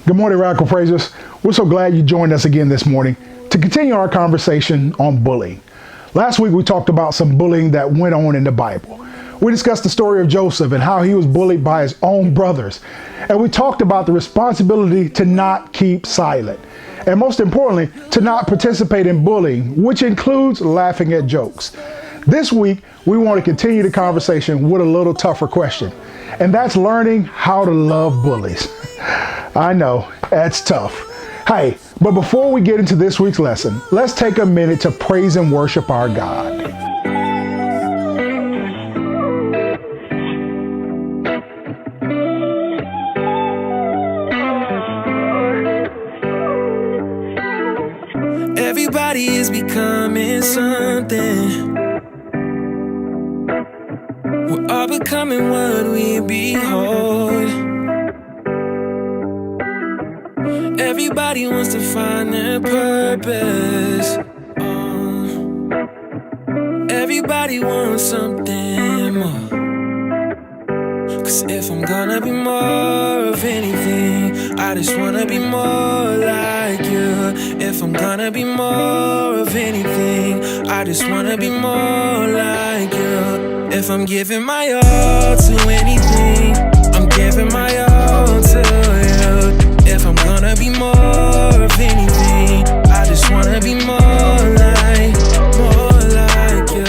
Good morning, Radical Praisers. We're so glad you joined us again this morning to continue our conversation on bullying. Last week we talked about some bullying that went on in the Bible. We discussed the story of Joseph and how he was bullied by his own brothers. And we talked about the responsibility to not keep silent. And most importantly, to not participate in bullying, which includes laughing at jokes. This week, we want to continue the conversation with a little tougher question. And that's learning how to love bullies. I know, that's tough. Hey, but before we get into this week's lesson, let's take a minute to praise and worship our God. Everybody is becoming something. We're all becoming what we behold. Everybody wants to find their purpose. Everybody wants something more. 'Cause if I'm gonna be more of anything, I just wanna be more like you. If I'm gonna be more of anything, I just wanna be more like you. If I'm giving my all to anything, I'm giving my all to you. If I'm gonna be more of anything, I just wanna be more like you.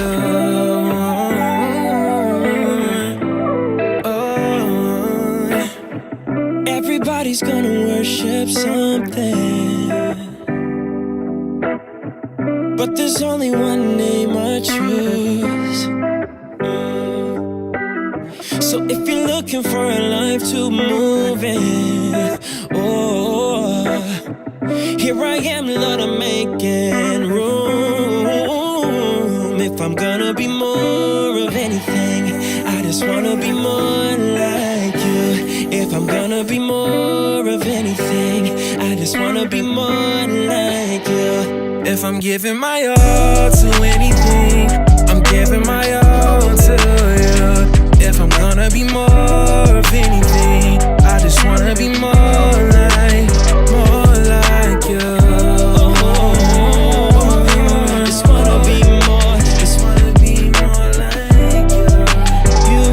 Oh. Everybody's gonna worship something, but there's only one name I choose. So if you're looking for a life to move in, oh, here I am, Lord, I'm making room. If I'm gonna be more of anything, I just wanna be more like you. If I'm gonna be more of anything, I just wanna be more like you. If I'm giving my all to anything, I'm giving my all to you. If I'm gonna be more of anything, I just wanna be more like you. Just wanna be more, just wanna be more like you.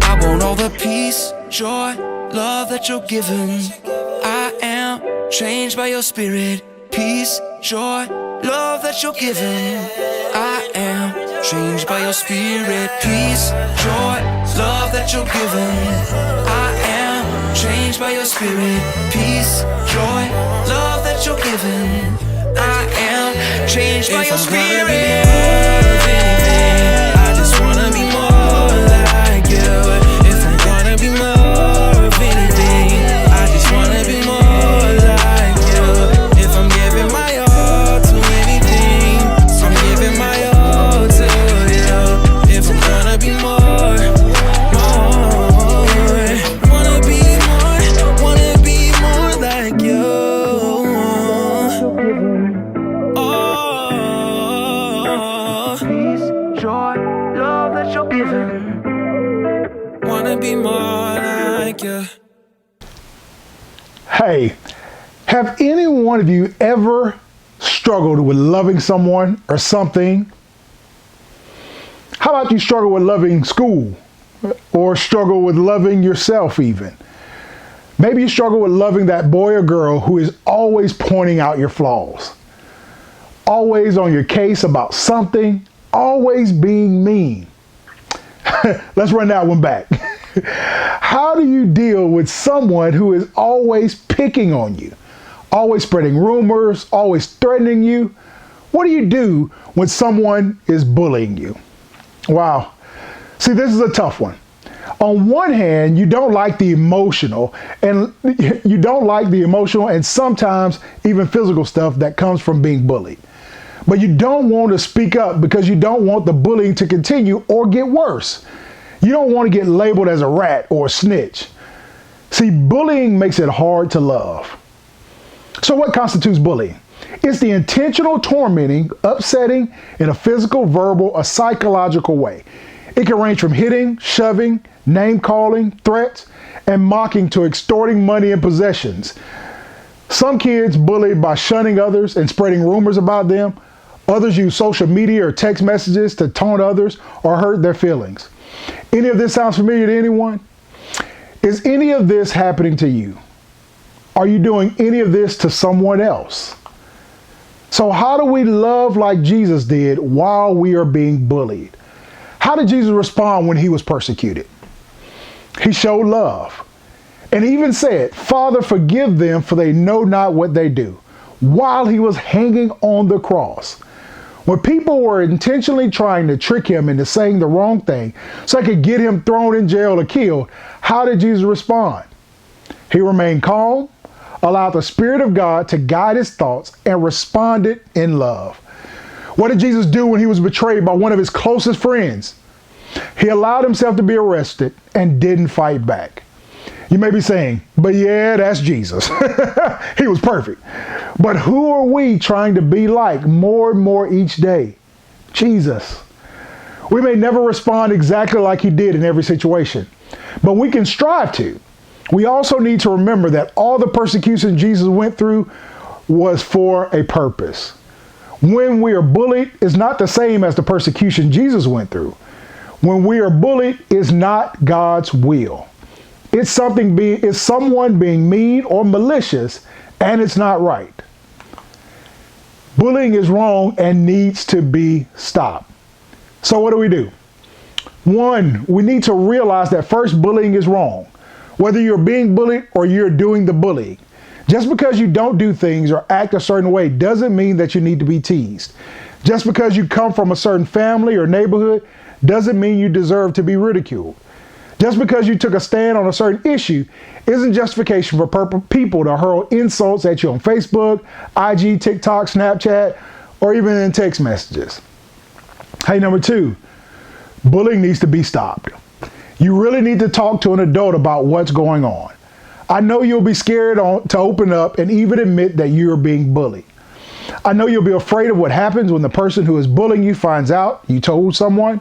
I want all the peace, joy, love that you're giving. I am changed by your spirit. Peace, joy, love that you're giving. I am changed by your spirit. Peace, joy, love that you're giving. I am changed by your spirit. Peace, joy, love that you're giving. I am changed by your spirit. I just wanna be more like you. If I'm gonna be more of anything, I just wanna be more like you. If I'm giving my all to anything, I'm giving my all to you. If I'm gonna be more, wanna be more like you. Oh, peace, joy, love that you're giving. Wanna be more like you. Hey, have any one of you ever struggled with loving someone or something? How about you struggle with loving school or struggle with loving yourself even? Maybe you struggle with loving that boy or girl who is always pointing out your flaws, always on your case about something, always being mean. Let's run that one back. How do you deal with someone who is always picking on you, always spreading rumors, always threatening you? What do you do when someone is bullying you? Wow. See, this is a tough one. On one hand, you don't like the emotional and sometimes even physical stuff that comes from being bullied. But you don't want to speak up because you don't want the bullying to continue or get worse. You don't want to get labeled as a rat or a snitch. See, bullying makes it hard to love. So what constitutes bullying? It's the intentional tormenting, upsetting in a physical, verbal, or psychological way. It can range from hitting, shoving, name calling, threats. and mocking to extorting money and possessions. Some kids bullied by shunning others and spreading rumors about them. Others use social media or text messages to taunt others or hurt their feelings. Any of this sounds familiar to anyone? Is any of this happening to you? Are you doing any of this to someone else? So how do we love like Jesus did while we are being bullied? How did Jesus respond when he was persecuted? He showed love and even said, "Father, forgive them, for they know not what they do," while he was hanging on the cross. When people were intentionally trying to trick him into saying the wrong thing so they could get him thrown in jail or killed, how did Jesus respond? He remained calm, allowed the Spirit of God to guide his thoughts, and responded in love. What did Jesus do when he was betrayed by one of his closest friends? He allowed himself to be arrested and didn't fight back. You may be saying, but yeah, that's Jesus. He was perfect. But who are we trying to be like more and more each day? Jesus. We may never respond exactly like he did in every situation, but we can strive to. We also need to remember that all the persecution Jesus went through was for a purpose. When we are bullied, it's not the same as the persecution Jesus went through. When we are bullied, it's not God's will. It's someone being mean or malicious, and it's not right. Bullying is wrong and needs to be stopped. So what do? One, we need to realize that first, bullying is wrong. Whether you're being bullied or you're doing the bullying. Just because you don't do things or act a certain way doesn't mean that you need to be teased. Just because you come from a certain family or neighborhood doesn't mean you deserve to be ridiculed. Just because you took a stand on a certain issue isn't justification for people to hurl insults at you on Facebook, IG, TikTok, Snapchat, or even in text messages. Hey, number two, bullying needs to be stopped. You really need to talk to an adult about what's going on. I know you'll be scared to open up and even admit that you're being bullied. I know you'll be afraid of what happens when the person who is bullying you finds out you told someone.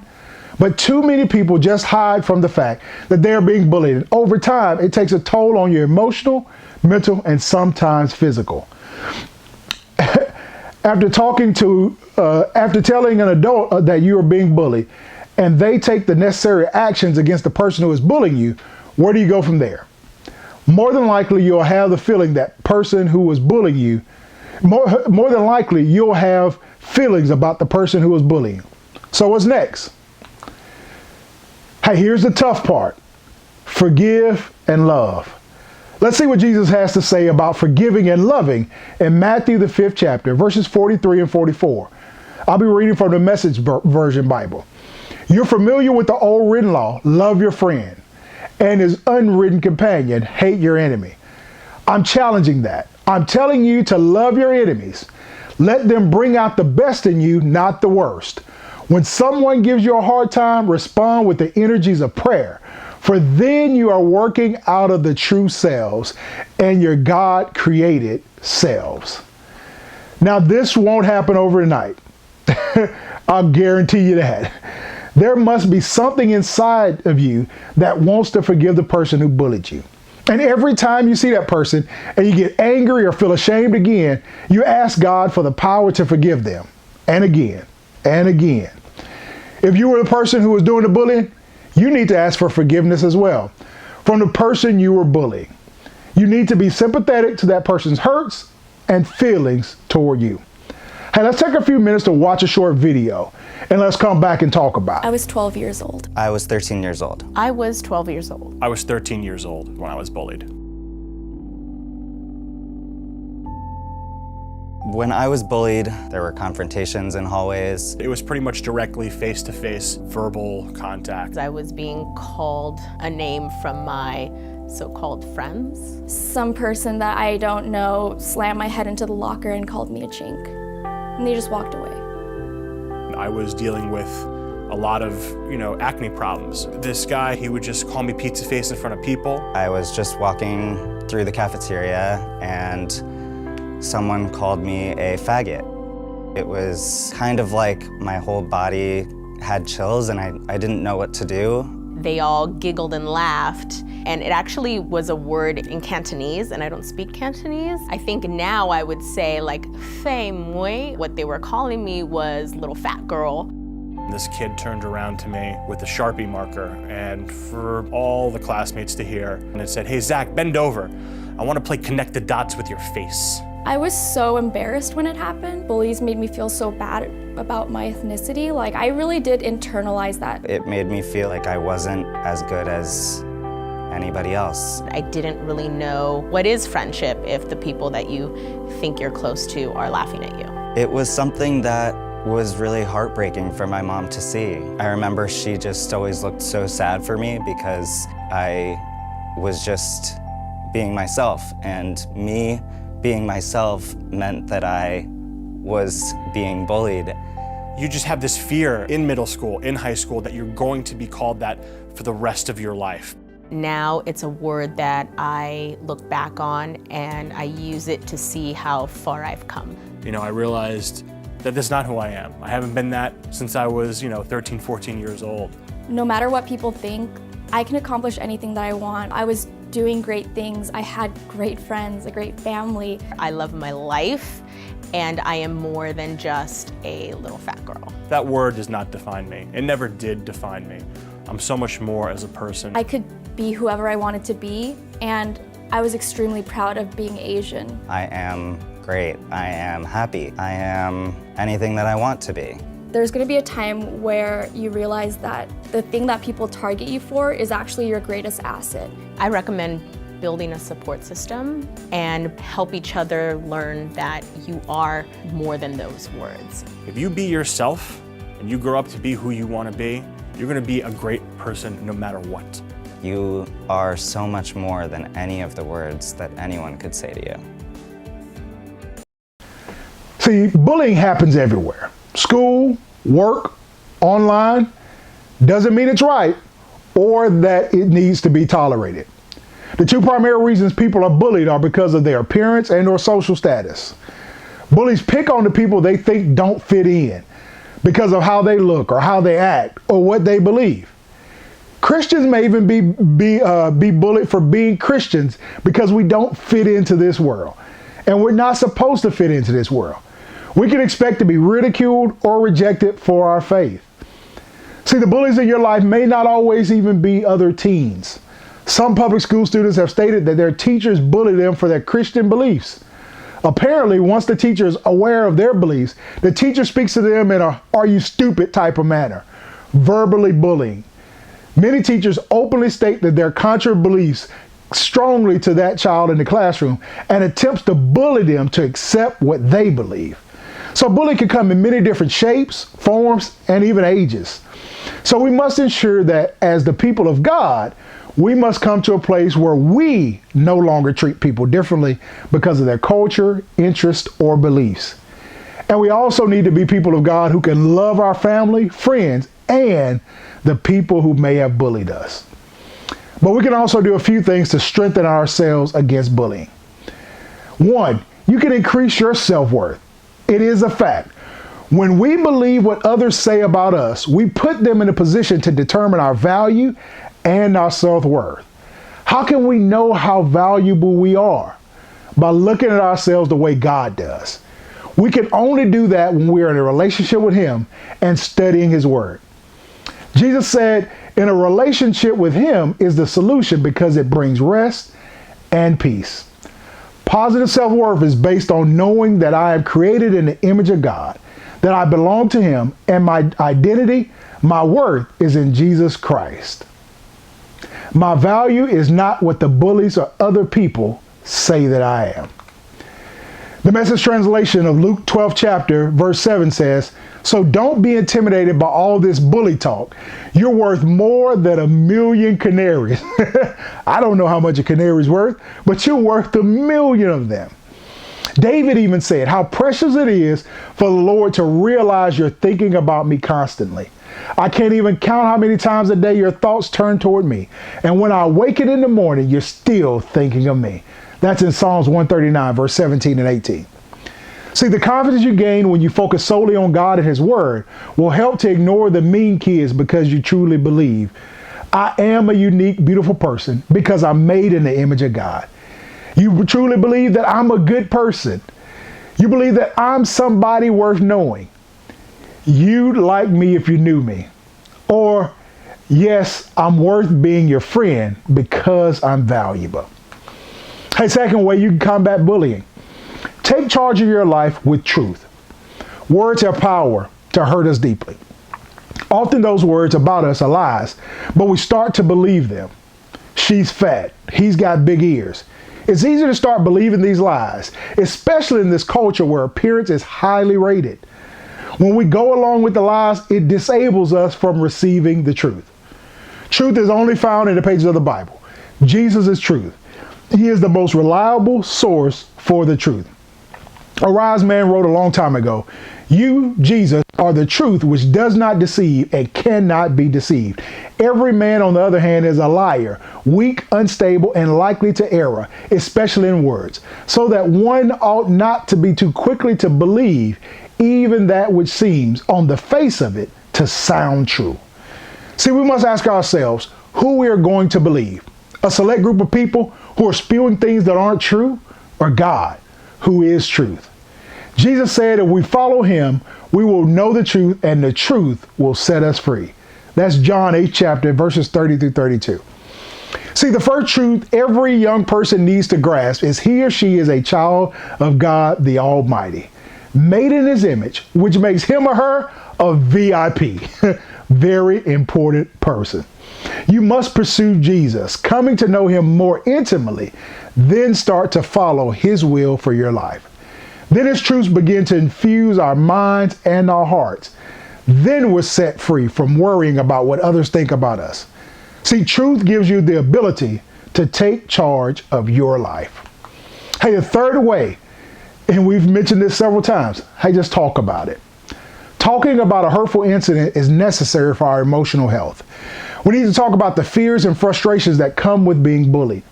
But too many people just hide from the fact that they're being bullied. And over time, it takes a toll on your emotional, mental, and sometimes physical. After telling an adult that you are being bullied, and they take the necessary actions against the person who is bullying you, where do you go from there? More than likely, you'll have the feeling that person who was bullying you, more than likely, you'll have feelings about the person who was bullying. So what's next? Hey, here's the tough part. Forgive and love. Let's see what Jesus has to say about forgiving and loving in Matthew, the 5th chapter, verses 43 and 44. I'll be reading from the Message Version Bible. You're familiar with the old written law, love your friend, and his unwritten companion, hate your enemy. I'm challenging that. I'm telling you to love your enemies. Let them bring out the best in you, not the worst. When someone gives you a hard time, respond with the energies of prayer, for then you are working out of the true selves and your God-created selves. Now, this won't happen overnight. I'll guarantee you that. There must be something inside of you that wants to forgive the person who bullied you. And every time you see that person and you get angry or feel ashamed again, you ask God for the power to forgive them. And again. And again. If you were the person who was doing the bullying, you need to ask for forgiveness as well from the person you were bullying. You need to be sympathetic to that person's hurts and feelings toward you. Hey, let's take a few minutes to watch a short video and let's come back and talk about it. I was 12 years old. I was 13 years old. I was 12 years old. I was 13 years old when I was bullied. When I was bullied, there were confrontations in hallways. It was pretty much directly face-to-face verbal contact. I was being called a name from my so-called friends. Some person that I don't know slammed my head into the locker and called me a chink. And they just walked away. I was dealing with a lot of, acne problems. This guy, he would just call me pizza face in front of people. I was just walking through the cafeteria and someone called me a faggot. It was kind of like my whole body had chills and I didn't know what to do. they all giggled and laughed. And it actually was a word in Cantonese, and I don't speak Cantonese. I think now I would say like, "Fei Mui." What they were calling me was little fat girl. This kid turned around to me with a Sharpie marker, and for all the classmates to hear, and it said, "Hey Zach, bend over. I want to play connect the dots with your face." I was so embarrassed when it happened. Bullies made me feel so bad about my ethnicity. Like, I really did internalize that. It made me feel like I wasn't as good as anybody else. I didn't really know what is friendship if the people that you think you're close to are laughing at you. It was something that was really heartbreaking for my mom to see. I remember she just always looked so sad for me because I was just being myself, and me being myself meant that I was being bullied. You just have this fear in middle school, in high school, that you're going to be called that for the rest of your life. Now it's a word that I look back on and I use it to see how far I've come. You know, I realized that that's not who I am. I haven't been that since I was, 13, 14 years old. No matter what people think, I can accomplish anything that I want. I was doing great things. I had great friends, a great family. I love my life, and I am more than just a little fat girl. That word does not define me. It never did define me. I'm so much more as a person. I could be whoever I wanted to be, and I was extremely proud of being Asian. I am great. I am happy. I am anything that I want to be. There's going to be a time where you realize that the thing that people target you for is actually your greatest asset. I recommend building a support system and help each other learn that you are more than those words. If you be yourself and you grow up to be who you want to be, you're going to be a great person no matter what. You are so much more than any of the words that anyone could say to you. See, bullying happens everywhere. School, work, online. Doesn't mean it's right or that it needs to be tolerated. The two primary reasons people are bullied are because of their appearance and or social status. Bullies pick on the people they think don't fit in because of how they look or how they act or what they believe. Christians may even be bullied for being Christians because we don't fit into this world. And we're not supposed to fit into this world. We can expect to be ridiculed or rejected for our faith. See, the bullies in your life may not always even be other teens. Some public school students have stated that their teachers bully them for their Christian beliefs. Apparently, once the teacher is aware of their beliefs, the teacher speaks to them in a "are you stupid" type of manner, verbally bullying. Many teachers openly state that their contrary beliefs strongly to that child in the classroom and attempts to bully them to accept what they believe. So bullying can come in many different shapes, forms, and even ages. So we must ensure that as the people of God, we must come to a place where we no longer treat people differently because of their culture, interest, or beliefs. And we also need to be people of God who can love our family, friends, and the people who may have bullied us. But we can also do a few things to strengthen ourselves against bullying. One, you can increase your self-worth. It is a fact. When we believe what others say about us, we put them in a position to determine our value and our self-worth. How can we know how valuable we are? By looking at ourselves the way God does. We can only do that when we are in a relationship with Him and studying His Word. Jesus said, in a relationship with Him is the solution because it brings rest and peace. Positive self-worth is based on knowing that I am created in the image of God, that I belong to Him, and my identity, my worth is in Jesus Christ. My value is not what the bullies or other people say that I am. The Message translation of Luke 12 chapter verse 7 says, so don't be intimidated by all this bully talk. You're worth more than 1,000,000 canaries. I don't know how much a canary's worth, but you're worth 1,000,000 of them. David even said, how precious it is for the Lord to realize you're thinking about me constantly. I can't even count how many times a day your thoughts turn toward me. And when I awaken in the morning, you're still thinking of me. That's in Psalms 139, verse 17 and 18. See, the confidence you gain when you focus solely on God and His Word will help to ignore the mean kids because you truly believe, I am a unique, beautiful person because I'm made in the image of God. You truly believe that I'm a good person. You believe that I'm somebody worth knowing. You'd like me if you knew me. Or, yes, I'm worth being your friend because I'm valuable. Hey, second way you can combat bullying. Take charge of your life with truth. Words have power to hurt us deeply. Often those words about us are lies, but we start to believe them. She's fat. He's got big ears. It's easy to start believing these lies, especially in this culture where appearance is highly rated. When we go along with the lies, it disables us from receiving the truth. Truth is only found in the pages of the Bible. Jesus is truth. He is the most reliable source for the truth. A wise man wrote a long time ago, "You, Jesus, are the truth which does not deceive and cannot be deceived. Every man, on the other hand, is a liar, weak, unstable, and likely to err, especially in words, so that one ought not to be too quickly to believe even that which seems, on the face of it, to sound true." See, we must ask ourselves who we are going to believe. A select group of people who are spewing things that aren't true, or God, who is truth. Jesus said if we follow him, we will know the truth and the truth will set us free. That's John 8 chapter, verses 30 through 32. See, the first truth every young person needs to grasp is he or she is a child of God the Almighty, made in his image, which makes him or her a VIP, very important person. You must pursue Jesus, coming to know him more intimately, then start to follow his will for your life. Then his truths begin to infuse our minds and our hearts. Then we're set free from worrying about what others think about us. See, truth gives you the ability to take charge of your life. Hey, the third way, and we've mentioned this several times, hey, just talk about it. Talking about a hurtful incident is necessary for our emotional health. We need to talk about the fears and frustrations that come with being bullied.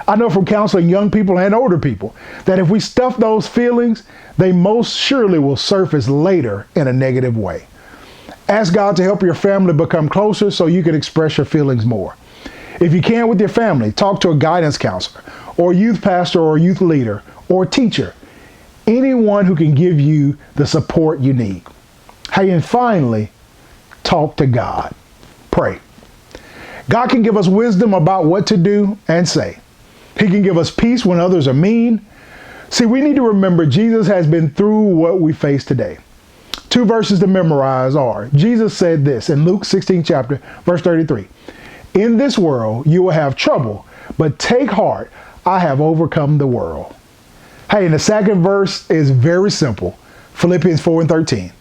I know from counseling young people and older people that if we stuff those feelings, they most surely will surface later in a negative way. Ask God to help your family become closer so you can express your feelings more. If you can't with your family, talk to a guidance counselor or youth pastor or youth leader or teacher, anyone who can give you the support you need. Hey, and finally, talk to God. Pray. God can give us wisdom about what to do and say. He can give us peace when others are mean. See, we need to remember Jesus has been through what we face today. 2 verses to memorize are, Jesus said this in Luke 16 chapter, verse 33. In this world you will have trouble, but take heart, I have overcome the world. Hey, and the second verse is very simple. Philippians 4 and 13.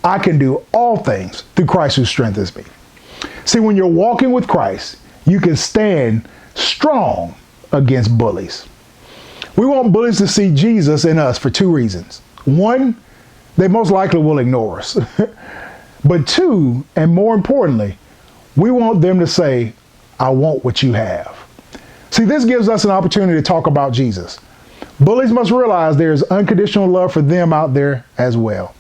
I can do all things through Christ who strengthens me. See, when you're walking with Christ, you can stand strong against bullies. We want bullies to see Jesus in us for 2 reasons. 1, they most likely will ignore us. But 2, and more importantly, we want them to say, I want what you have. See, this gives us an opportunity to talk about Jesus. Bullies must realize there's unconditional love for them out there as well.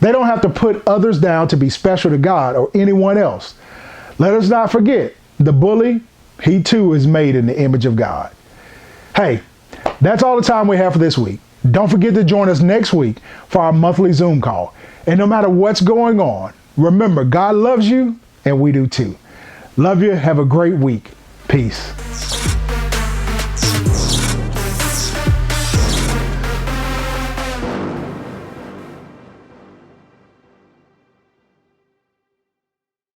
They don't have to put others down to be special to God or anyone else. Let us not forget, the bully, he too is made in the image of God. Hey, that's all the time we have for this week. Don't forget to join us next week for our monthly Zoom call. And no matter what's going on, remember, God loves you and we do too. Love you. Have a great week. Peace.